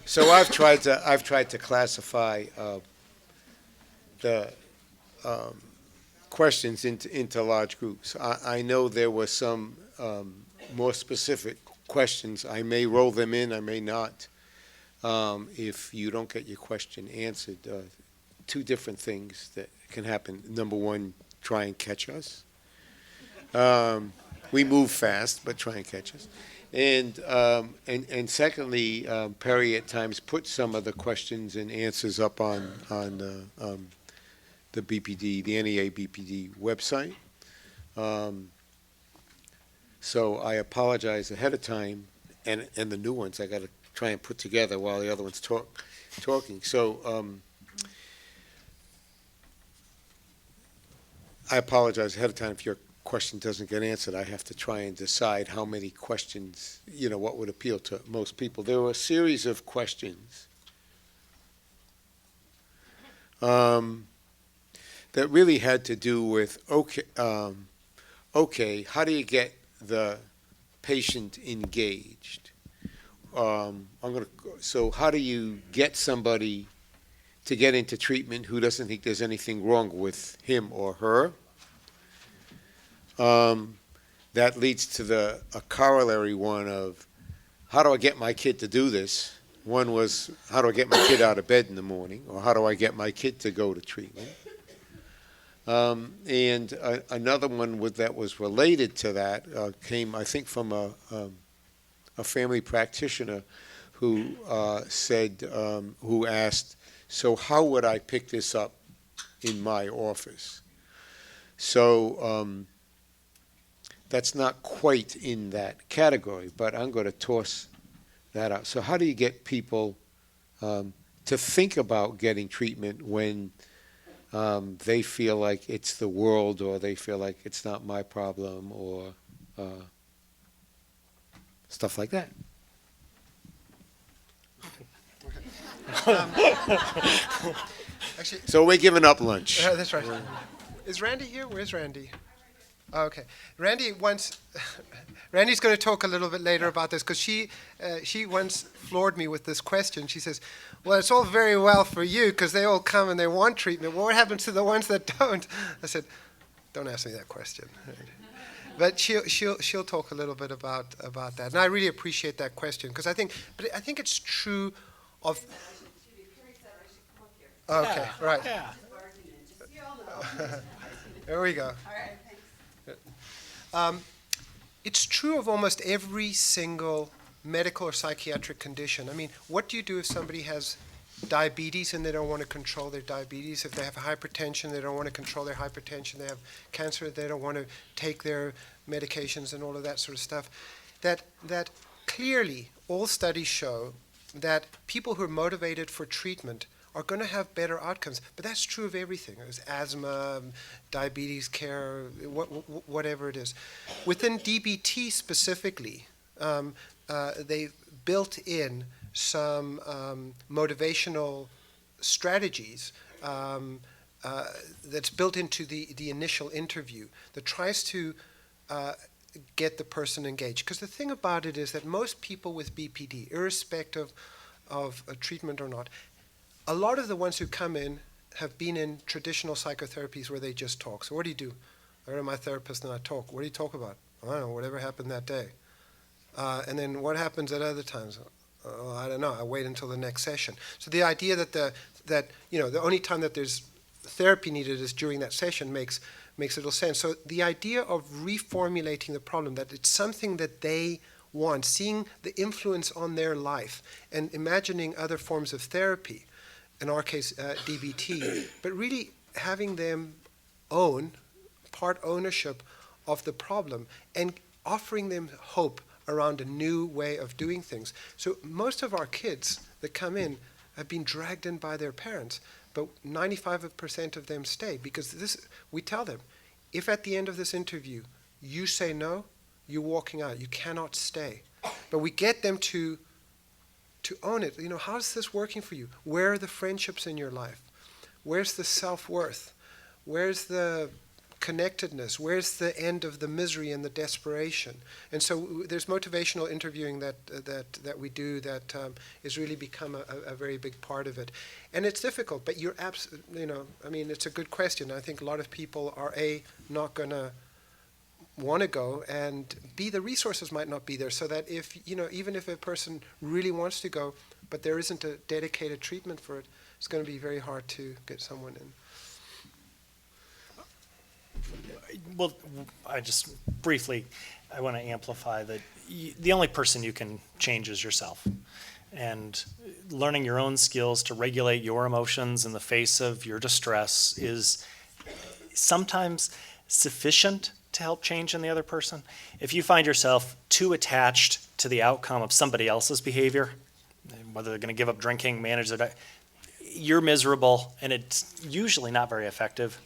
So I've tried to classify the questions into large groups. I know there were some more specific questions. I may roll them in, I may not. If you don't get your question answered, two different things that can happen. Number one, try and catch us. We move fast, but try and catch us. And secondly, Perry at times puts some of the questions and answers up on the BPD, the NEA.BPD website. So I apologize ahead of time, and the new ones I got to try and put together while the other ones talking. So I apologize ahead of time if your question doesn't get answered. I have to try and decide how many questions, what would appeal to most people. There were a series of questions that really had to do with, okay, how do you get the patient engaged? So how do you get somebody to get into treatment who doesn't think there's anything wrong with him or her? That leads to a corollary one of, how do I get my kid to do this? One was, how do I get my kid out of bed in the morning? Or how do I get my kid to go to treatment? And another one that was related to that came, I think, from a family practitioner who who asked, so how would I pick this up in my office? So that's not quite in that category, but I'm going to toss that out. So how do you get people to think about getting treatment when they feel like it's the world, or they feel like it's not my problem, or stuff like that? Actually, So we're giving up lunch. that's right. Is Randy here? Where's Randy? Oh, okay. Randy's going to talk a little bit later about this, because she once floored me with this question. She says, well, it's all very well for you because they all come and they want treatment. Well, what happens to the ones that don't? I said, don't ask me that question. But she'll talk a little bit about that. And I really appreciate that question, because I think it's true of... Okay, right. Yeah. There we go. It's true of almost every single medical or psychiatric condition. I mean, what do you do if somebody has diabetes and they don't want to control their diabetes? If they have hypertension, they don't want to control their hypertension. They have cancer, they don't want to take their medications and all of that sort of stuff. That clearly all studies show that people who are motivated for treatment are going to have better outcomes. But that's true of everything. There's asthma, diabetes care, whatever it is. Within DBT specifically, they built in some motivational strategies that's built into the initial interview that tries to get the person engaged. Because the thing about it is that most people with BPD, irrespective of a treatment or not, a lot of the ones who come in have been in traditional psychotherapies where they just talk. So what do you do? I go to my therapist and I talk. What do you talk about? I don't know, whatever happened that day. And then what happens at other times? I don't know. I wait until the next session. So the idea that the only time that there's therapy needed is during that session makes little sense. So the idea of reformulating the problem, that it's something that they want, seeing the influence on their life, and imagining other forms of therapy, in our case, DBT, but really having them part ownership of the problem, and offering them hope around a new way of doing things. So most of our kids that come in have been dragged in by their parents, but 95% of them stay, because we tell them, if at the end of this interview you say no, you're walking out, you cannot stay. But we get them to own it. How's this working for you? Where are the friendships in your life? Where's the self-worth? Where's the connectedness? Where's the end of the misery and the desperation? And so there's motivational interviewing that we do that has really become a very big part of it. And it's difficult, but you're it's a good question. I think a lot of people are not going to want to go, and B, the resources might not be there, so that if, even if a person really wants to go, but there isn't a dedicated treatment for it, it's going to be very hard to get someone in. Well, I want to amplify that the only person you can change is yourself. And learning your own skills to regulate your emotions in the face of your distress is sometimes sufficient to help change in the other person. If you find yourself too attached to the outcome of somebody else's behavior, whether they're going to give up drinking, manage their diet, you're miserable, and it's usually not very effective.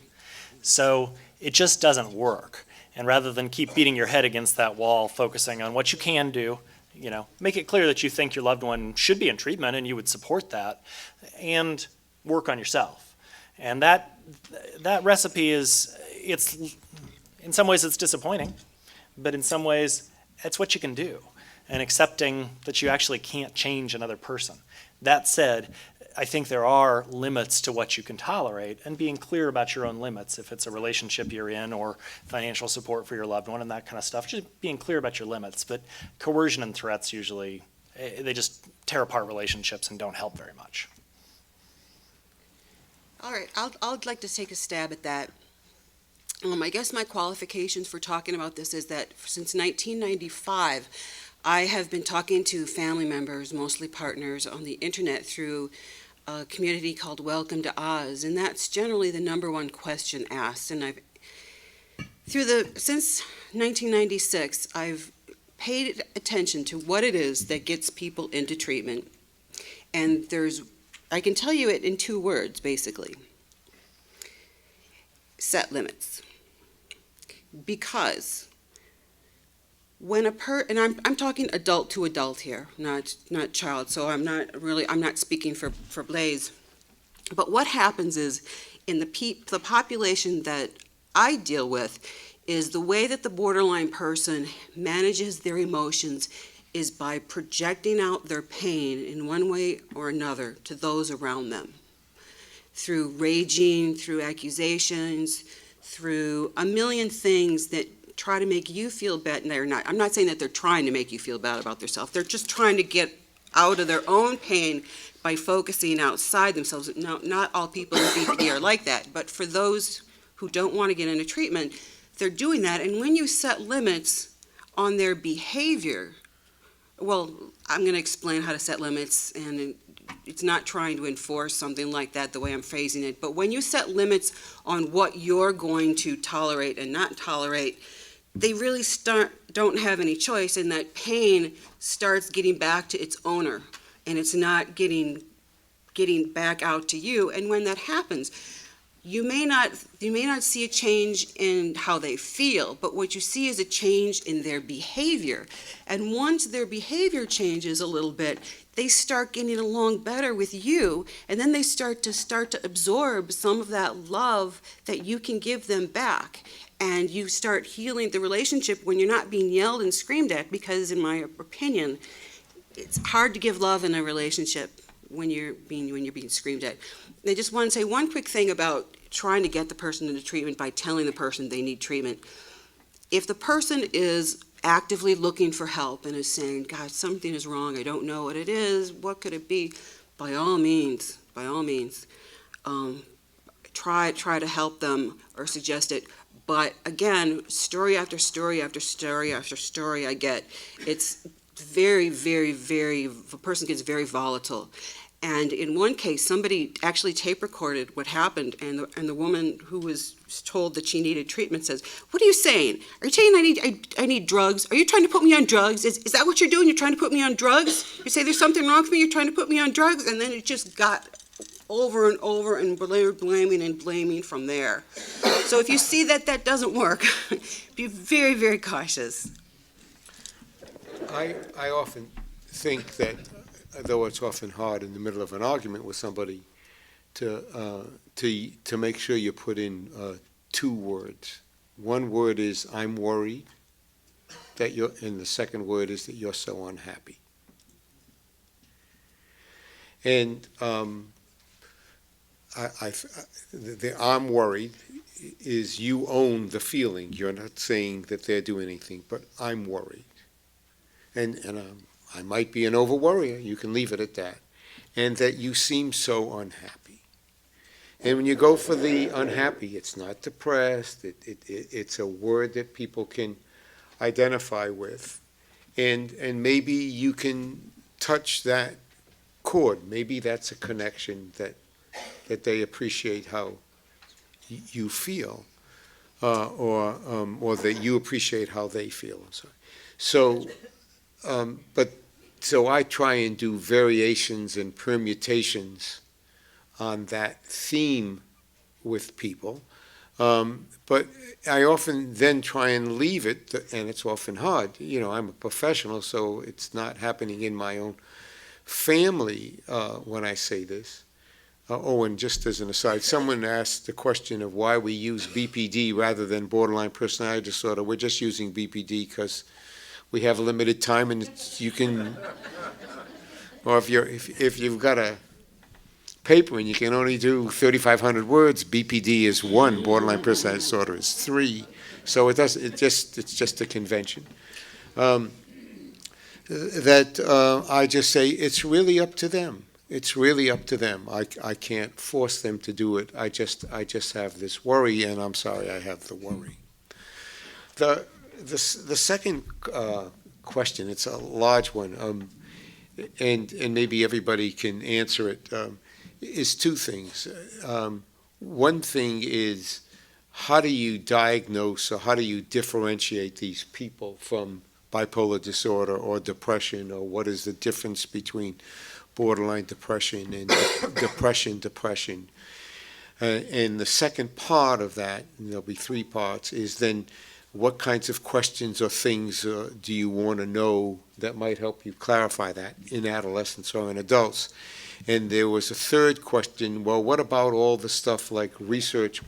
So it just doesn't work. And rather than keep beating your head against that wall, focusing on what you can do, make it clear that you think your loved one should be in treatment and you would support that, and work on yourself. And that recipe it's in some ways it's disappointing, but in some ways it's what you can do, and accepting that you actually can't change another person. That said, I think there are limits to what you can tolerate, and being clear about your own limits, if it's a relationship you're in or financial support for your loved one and that kind of stuff, just being clear about your limits. But coercion and threats usually, they just tear apart relationships and don't help very much. All right, I'd like to take a stab at that. I guess my qualifications for talking about this is that since 1995, I have been talking to family members, mostly partners, on the internet through a community called Welcome to Oz, and that's generally the number one question asked. And since 1996, I've paid attention to what it is that gets people into treatment, and I can tell you it in 2 words, basically: set limits. Because when and I'm talking adult to adult here, not child, so I'm not speaking for Blaze. But what happens is, in the population that I deal with, is the way that the borderline person manages their emotions is by projecting out their pain in one way or another to those around them. Through raging, through accusations, through a million things that try to make you feel bad. And they're not. I'm not saying that they're trying to make you feel bad about themselves. They're just trying to get out of their own pain by focusing outside themselves. No, not all people with BPD are like that, but for those who don't want to get into treatment, they're doing that. And when you set limits on their behavior, well, I'm going to explain how to set limits, and it's not trying to enforce something like that the way I'm phrasing it, but when you set limits on what you're going to tolerate and not tolerate, they really don't have any choice, and that pain starts getting back to its owner, and it's not getting back out to you. And when that happens, you may not see a change in how they feel, but what you see is a change in their behavior. And once their behavior changes a little bit, they start getting along better with you, and then they start to absorb some of that love that you can give them back. And you start healing the relationship when you're not being yelled and screamed at, because in my opinion, it's hard to give love in a relationship when you're being screamed at. I just want to say one quick thing about trying to get the person into treatment by telling the person they need treatment. If the person is actively looking for help and is saying, God, something is wrong, I don't know what it is, what could it be? By all means, try to help them or suggest it. But again, story after story after story after story I get, it's very, very, very, the person gets very volatile. And in one case, somebody actually tape recorded what happened, and the woman who was told that she needed treatment says, "What are you saying? Are you saying I need drugs? Are you trying to put me on drugs? Is that what you're doing? You're trying to put me on drugs? You say there's something wrong with me, you're trying to put me on drugs?" And then it just got over and over, and blaming from there. So if you see that doesn't work, be very, very cautious. I often think that, though it's often hard in the middle of an argument with somebody, to make sure you put in two words. One word is I'm worried that you're, and the second word is that you're so unhappy. And the I'm worried is you own the feeling. You're not saying that they're doing anything, but I'm worried. And I might be an over worrier. You can leave it at that. And that you seem so unhappy. And when you go for the unhappy, it's not depressed. It's a word that people can identify with. And maybe you can touch that chord. Maybe that's a connection that they appreciate how you feel, or that you appreciate how they feel. I'm sorry. So I try and do variations and permutations on that theme with people, but I often then try and leave it, and it's often hard. I'm a professional, so it's not happening in my own family when I say this. And just as an aside, someone asked the question of why we use BPD rather than borderline personality disorder. We're just using BPD because we have limited time, and you can, or if you've got a paper and you can only do 3,500 words, BPD is 1, borderline personality disorder is 3. So it's just a convention. I just say it's really up to them. It's really up to them. I can't force them to do it. I just have this worry, and I'm sorry I have the worry. The second question, it's a large one, and maybe everybody can answer it, is two things. One thing is, how do you diagnose or how do you differentiate these people from bipolar disorder or depression, or what is the difference between borderline depression and depression. And the second part of that, and there'll be 3 parts, is then what kinds of questions or things do you want to know that might help you clarify that in adolescents or in adults? And there was a third question, well, what about all the stuff like research?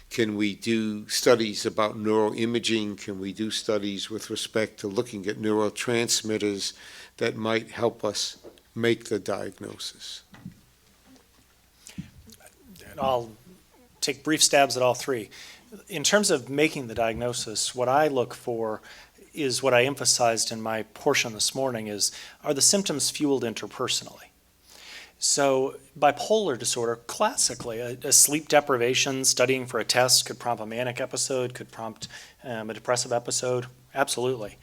Can we do studies about neuroimaging? Can we do studies with respect to looking at neurotransmitters that might help us make the diagnosis? I'll take brief stabs at all 3. In terms of making the diagnosis, what I look for is what I emphasized in my portion this morning is, are the symptoms fueled interpersonally? So bipolar disorder, classically, a sleep deprivation, studying for a test could prompt a manic episode, could prompt a depressive episode, absolutely.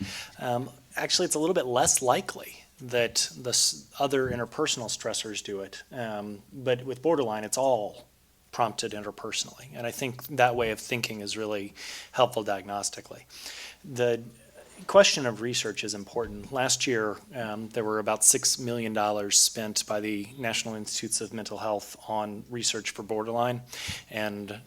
Actually, it's a little bit less likely that the other interpersonal stressors do it. But with borderline, it's all prompted interpersonally. And I think that way of thinking is really helpful diagnostically. The question of research is important. Last year, there were about $6 million spent by the National Institutes of Mental Health on research for borderline, and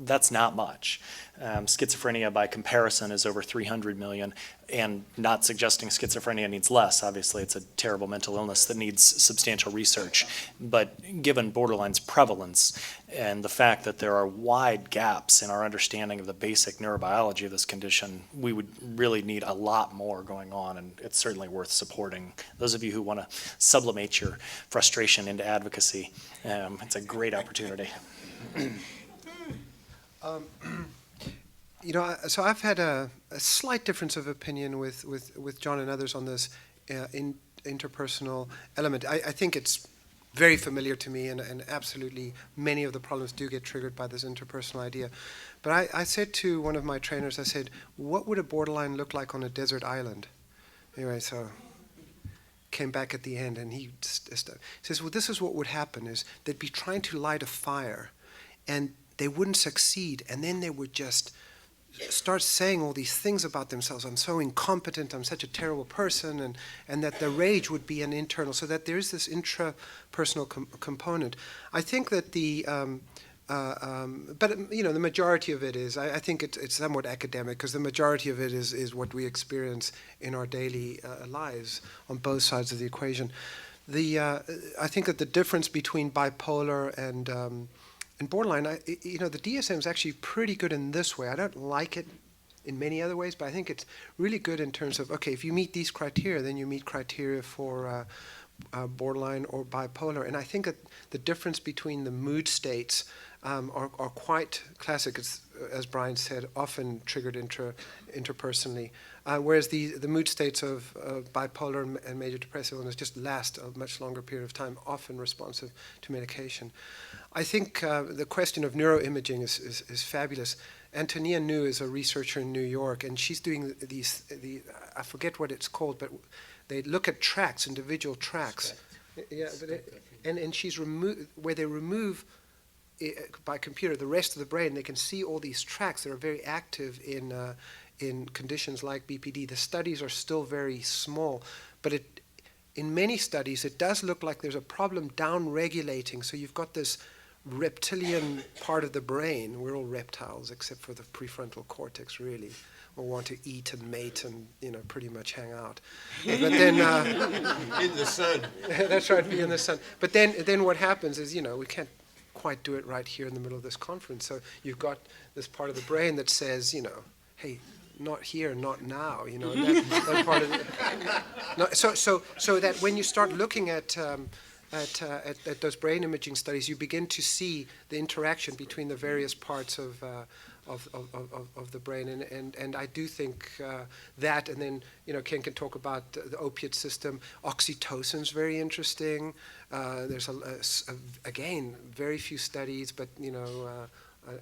that's not much. Schizophrenia, by comparison, is over 300 million, and not suggesting schizophrenia needs less. Obviously, it's a terrible mental illness that needs substantial research. But given borderline's prevalence and the fact that there are wide gaps in our understanding of the basic neurobiology of this condition, we would really need a lot more going on, and it's certainly worth supporting. Those of you who want to sublimate your frustration into advocacy, it's a great opportunity. So I've had a slight difference of opinion with John and others on this interpersonal element. I think it's very familiar to me, and absolutely many of the problems do get triggered by this interpersonal idea. But I said to one of my trainers, I said, what would a borderline look like on a desert island? Anyway, so came back at the end, and he says, well, this is what would happen, is they'd be trying to light a fire, and they wouldn't succeed, and then they would just start saying all these things about themselves. I'm so incompetent, I'm such a terrible person, and that the rage would be an internal, so that there is this intrapersonal component. I think that but the majority of it is, I think it's somewhat academic, because the majority of it is what we experience in our daily lives on both sides of the equation. I think that the difference between bipolar in borderline, the DSM is actually pretty good in this way. I don't like it in many other ways, but I think it's really good in terms of, okay, if you meet these criteria, then you meet criteria for borderline or bipolar. And I think that the difference between the mood states are quite classic, as Brian said, often triggered interpersonally, whereas the mood states of bipolar and major depressive illness just last a much longer period of time, often responsive to medication. I think the question of neuroimaging is fabulous. Antonia New is a researcher in New York, and she's doing I forget what it's called, but they look at tracks, individual tracks. Yeah, and she's where they remove by computer the rest of the brain. They can see all these tracks that are very active in conditions like BPD. The studies are still very small, but in many studies it does look like there's a problem down-regulating. So you've got this reptilian part of the brain. We're all reptiles except for the prefrontal cortex, really. We want to eat and mate and pretty much hang out. But then In the sun. that's right, be in the sun. But then what happens is we can't quite do it right here in the middle of this conference. So you've got this part of the brain that says, hey, not here, not now. And that part of it. No, so that when you start looking at those brain imaging studies, you begin to see the interaction between the various parts of the brain, and I do think that, and then Ken can talk about the opiate system. Oxytocin's very interesting. There's again very few studies, but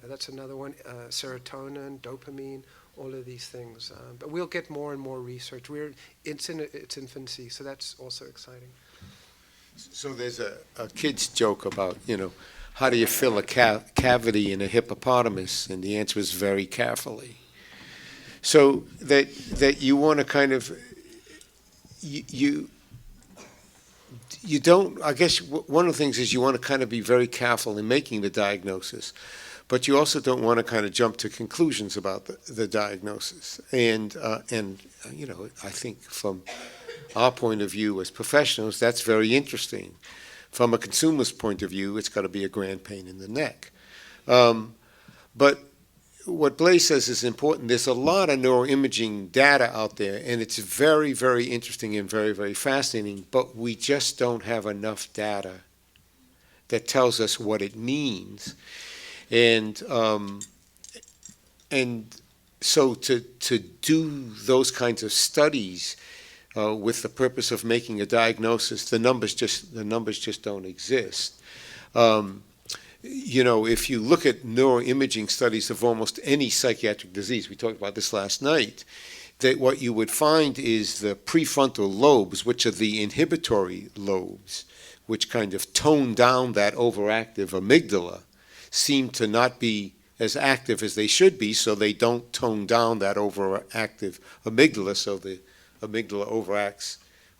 that's another one. Serotonin, dopamine, all of these things. But we'll get more and more research. It's in its infancy, so that's also exciting. So there's a kid's joke about, how do you fill a cavity in a hippopotamus? And the answer is very carefully. So that you want to kind of, you don't, I guess one of the things is you want to kind of be very careful in making the diagnosis, but you also don't want to kind of jump to conclusions about the diagnosis. And I think from our point of view as professionals, that's very interesting. From a consumer's point of view, it's got to be a grand pain in the neck. But what Blaise says is important. There's a lot of neuroimaging data out there, and it's very, very interesting and very, very fascinating, but we just don't have enough data that tells us what it means. And so to do those kinds of studies with the purpose of making a diagnosis, the numbers just don't exist. If you look at neuroimaging studies of almost any psychiatric disease, we talked about this last night, that what you would find is the prefrontal lobes, which are the inhibitory lobes, which kind of tone down that overactive amygdala, seem to not be as active as they should be, so they don't tone down that overactive amygdala, so the amygdala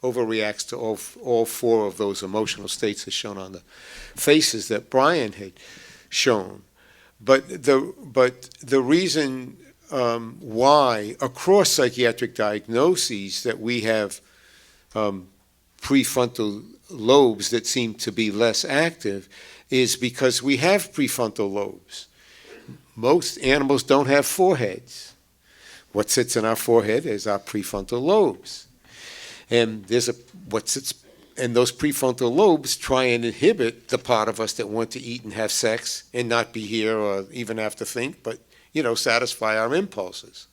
overreacts to all four of those emotional states as shown on the faces that Brian had shown. But the reason why across psychiatric diagnoses that we have prefrontal lobes that seem to be less active is because we have prefrontal lobes. Most animals don't have foreheads. What sits in our forehead is our prefrontal lobes. And those prefrontal lobes try and inhibit the part of us that want to eat and have sex and not be here or even have to think, but, satisfy our impulses.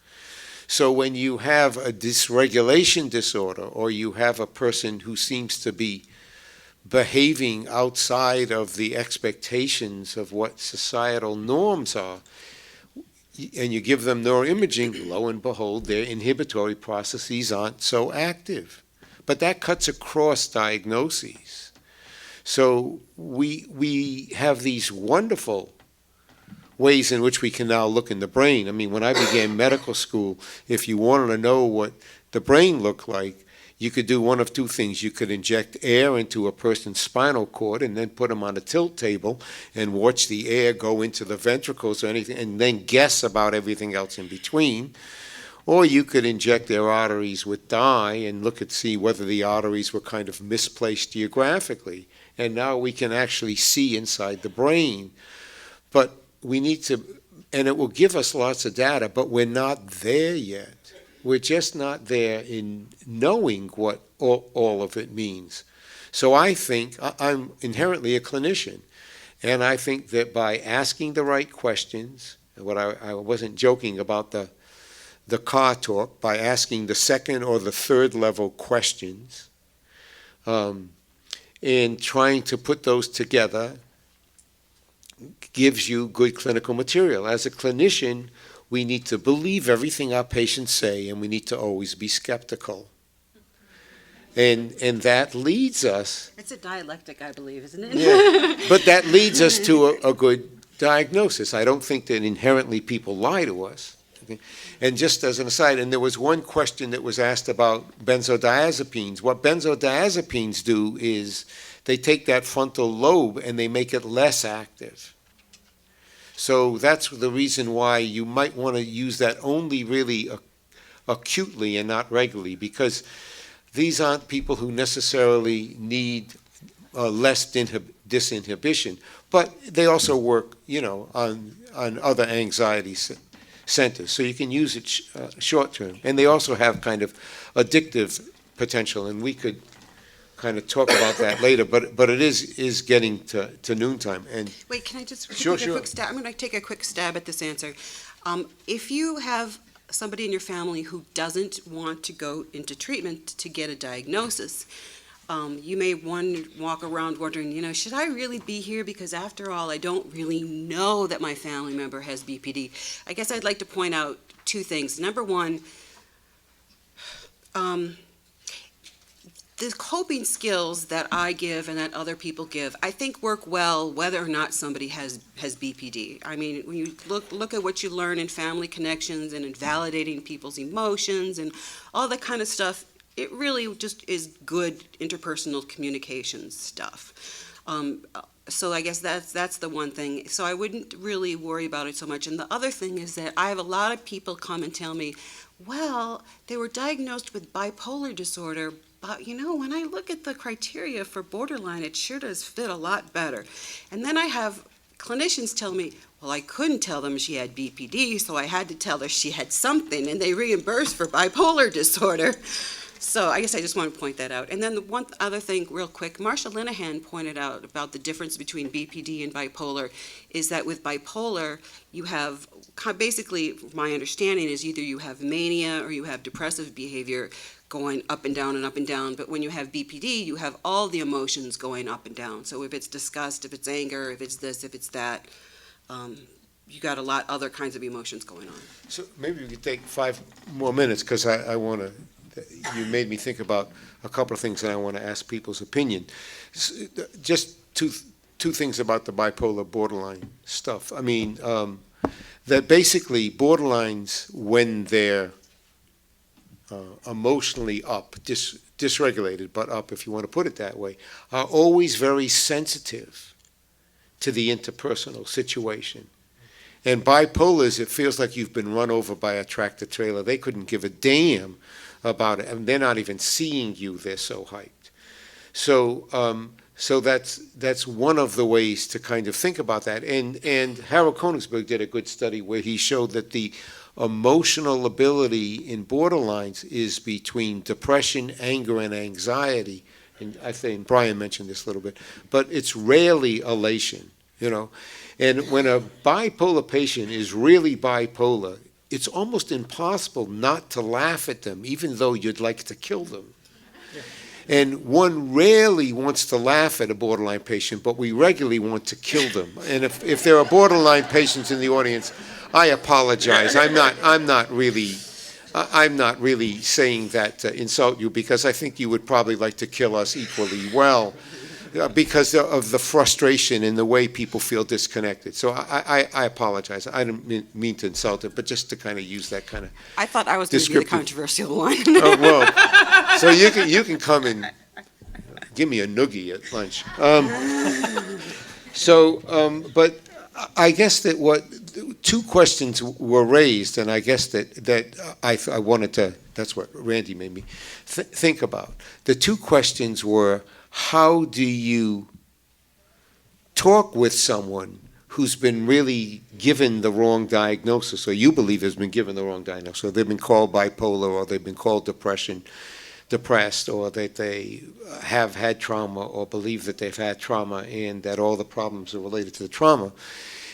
So when you have a dysregulation disorder, or you have a person who seems to be behaving outside of the expectations of what societal norms are, and you give them neuroimaging, lo and behold, their inhibitory processes aren't so active. But that cuts across diagnoses. So we have these wonderful ways in which we can now look in the brain. I mean, when I began medical school, if you wanted to know what the brain looked like, you could do one of two things. You could inject air into a person's spinal cord and then put them on a tilt table and watch the air go into the ventricles or anything, and then guess about everything else in between. Or you could inject their arteries with dye and see whether the arteries were kind of misplaced geographically. And now we can actually see inside the brain. but we need to, and it will give us lots of data, but we're not there yet. We're just not there in knowing what all of it means. So I think, I'm inherently a clinician, and I think that by asking the right questions, what I wasn't joking about the car talk, by asking the second or the third level questions, and trying to put those together gives you good clinical material. As a clinician, we need to believe everything our patients say, and we need to always be skeptical. And that leads us. It's a dialectic, I believe, isn't it? Yeah, but that leads us to a good diagnosis. I don't think that inherently people lie to us. Okay? And just as an aside, and there was one question that was asked about benzodiazepines. What benzodiazepines do is they take that frontal lobe and they make it less active. So that's the reason why you might want to use that only really acutely and not regularly, because these aren't people who necessarily need less disinhibition, but they also work, on other anxiety centers. So you can use it short term, and they also have kind of addictive potential, and we could kind of talk about that later. But it is getting to noontime, and Wait, can I just Sure, take a sure. quick stab? I'm going to take a quick stab at this answer. If you have somebody in your family who doesn't want to go into treatment to get a diagnosis, you may walk around wondering, should I really be here? Because after all, I don't really know that my family member has BPD. I guess I'd like to point out two things. Number one, the coping skills that I give and that other people give, I think work well whether or not somebody has BPD. I mean, when you look at what you learn in family connections and in validating people's emotions and all that kind of stuff, it really just is good interpersonal communication stuff. So I guess that's the one thing. So I wouldn't really worry about it so much. And the other thing is that I have a lot of people come and tell me, well, they were diagnosed with bipolar disorder, but when I look at the criteria for borderline, it sure does fit a lot better. And then I have clinicians tell me, well, I couldn't tell them she had BPD, so I had to tell her she had something, and they reimbursed for bipolar disorder. So I guess I just want to point that out. And then the one other thing real quick, Marsha Linehan pointed out about the difference between BPD and bipolar is that with bipolar, you have basically, my understanding is either you have mania or you have depressive behavior going up and down and up and down. But when you have BPD, you have all the emotions going up and down. So if it's disgust, if it's anger, if it's this, if it's that, you got a lot other kinds of emotions going on. so maybe we could take 5 more minutes, because I want to. You made me think about a couple of things, and I want to ask people's opinion. Just two things about the bipolar borderline stuff. I mean, that basically borderlines, when they're emotionally up, dysregulated, but up, if you want to put it that way, are always very sensitive to the interpersonal situation. And bipolars, it feels like you've been run over by a tractor trailer. They couldn't give a damn about it, and they're not even seeing you. They're so hyped. So that's one of the ways to kind of think about that. And Harold Konigsberg did a good study where he showed that the emotional ability in borderlines is between depression, anger, and anxiety. And I think Brian mentioned this a little bit, but it's rarely elation, And when a bipolar patient is really bipolar, it's almost impossible not to laugh at them, even though you'd like to kill them. And one rarely wants to laugh at a borderline patient, but we regularly want to kill them. And if there are borderline patients in the audience, I apologize. I'm not really saying that to insult you, because I think you would probably like to kill us equally well, because of the frustration and the way people feel disconnected. So I apologize. I didn't mean to insult it, but just to kind of use that kind of. I thought I was going to be the Descriptive. controversial one. Oh, well, so you can come and give me a noogie at lunch. But I guess that two questions were raised, and I guess that I wanted to. That's what Randy made me think about. The two questions were: how do you talk with someone who's been really given the wrong diagnosis, or you believe has been given the wrong diagnosis, or they've been called bipolar, or they've been called depressed, or that they have had trauma or believe that they've had trauma and that all the problems are related to the trauma.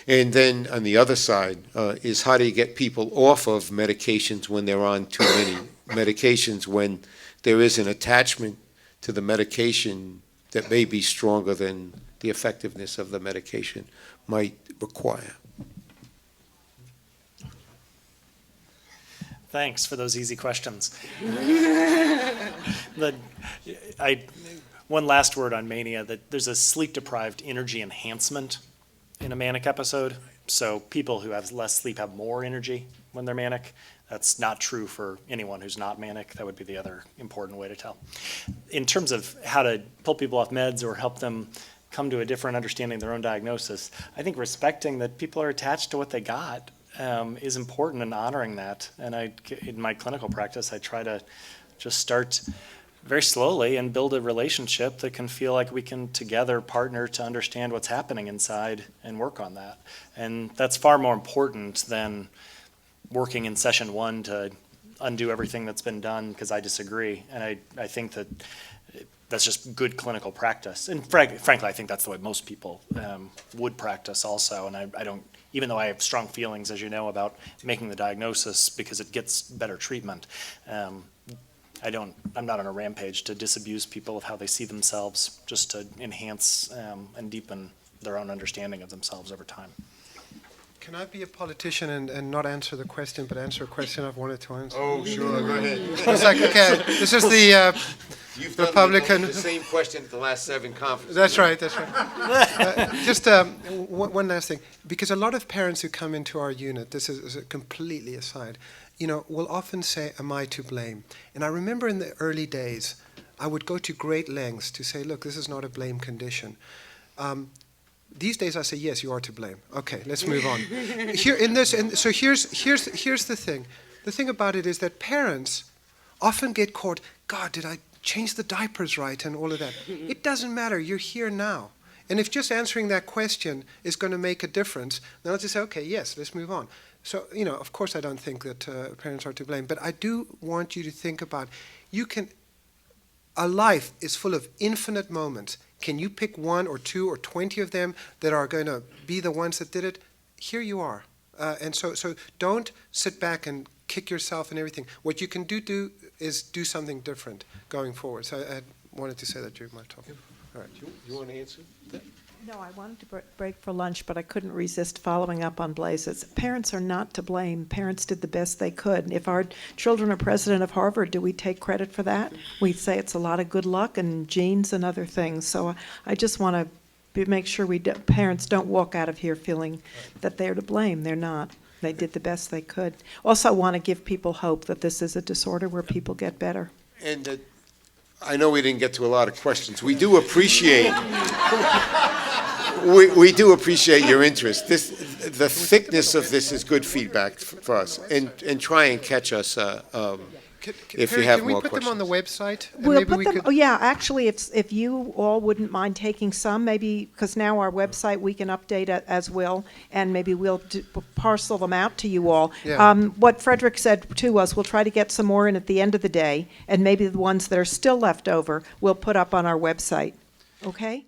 And then on the other side is how do you get people off of medications when they're on too many medications, when there is an attachment to the medication that may be stronger than the effectiveness of the medication might require. Thanks for those easy questions. One last word on mania, that there's a sleep-deprived energy enhancement in a manic episode. So people who have less sleep have more energy when they're manic. That's not true for anyone who's not manic. That would be the other important way to tell. In terms of how to pull people off meds or help them come to a different understanding of their own diagnosis, I think respecting that people are attached to what they got is important, and honoring that. And in my clinical practice, I try to just start very slowly and build a relationship that can feel like we can together partner to understand what's happening inside and work on that. And that's far more important than working in session one to undo everything that's been done because I disagree. And I think that that's just good clinical practice. And frankly, I think that's the way most people would practice also. And I don't, even though I have strong feelings, as you know, about making the diagnosis because it gets better treatment, I'm not on a rampage to disabuse people of how they see themselves, just to enhance and deepen their own understanding of themselves over time. Can I be a politician and not answer the question, but answer a question I've wanted to answer? Oh, sure, go ahead. It's like, okay, this is the You've Republican. done the same question at the last 7 conferences. That's right, that's right. Just one last thing, because a lot of parents who come into our unit, this is completely aside, will often say, am I to blame? And I remember in the early days, I would go to great lengths to say, look, this is not a blame condition. These days I say, yes, you are to blame. Okay, let's move on. So here's the thing. The thing about it is that parents often get caught, God, did I change the diapers right and all of that? It doesn't matter, you're here now. And if just answering that question is going to make a difference, then I'll just say, okay, yes, let's move on. So, of course I don't think that parents are to blame, but I do want you to think about, a life is full of infinite moments. Can you pick 1 or 2 or 20 of them that are going to be the ones that did it? Here you are. And so don't sit back and kick yourself and everything. What you can do is do something different going forward. So I wanted to say that during my talk. All right. You want to answer that? No, I wanted to break for lunch, but I couldn't resist following up on Blaze's. Parents are not to blame. Parents did the best they could. If our children are president of Harvard, do we take credit for that? We say it's a lot of good luck and genes and other things. So I just want to make sure parents don't walk out of here feeling that they're to blame. They're not. They did the best they could. Also want to give people hope that this is a disorder where people get better. And I know we didn't get to a lot of questions. We do appreciate we do appreciate your interest. The thickness of this is good feedback for us, and try and catch us if you have more questions. Can we put them on the website? And We'll maybe put we them. could- Oh, yeah. Actually, if you all wouldn't mind taking some, maybe because now our website we can update it as well, and maybe we'll parcel them out to you all. Yeah. What Frederick said to us, we'll try to get some more in at the end of the day, and maybe the ones that are still left over we'll put up on our website. Okay.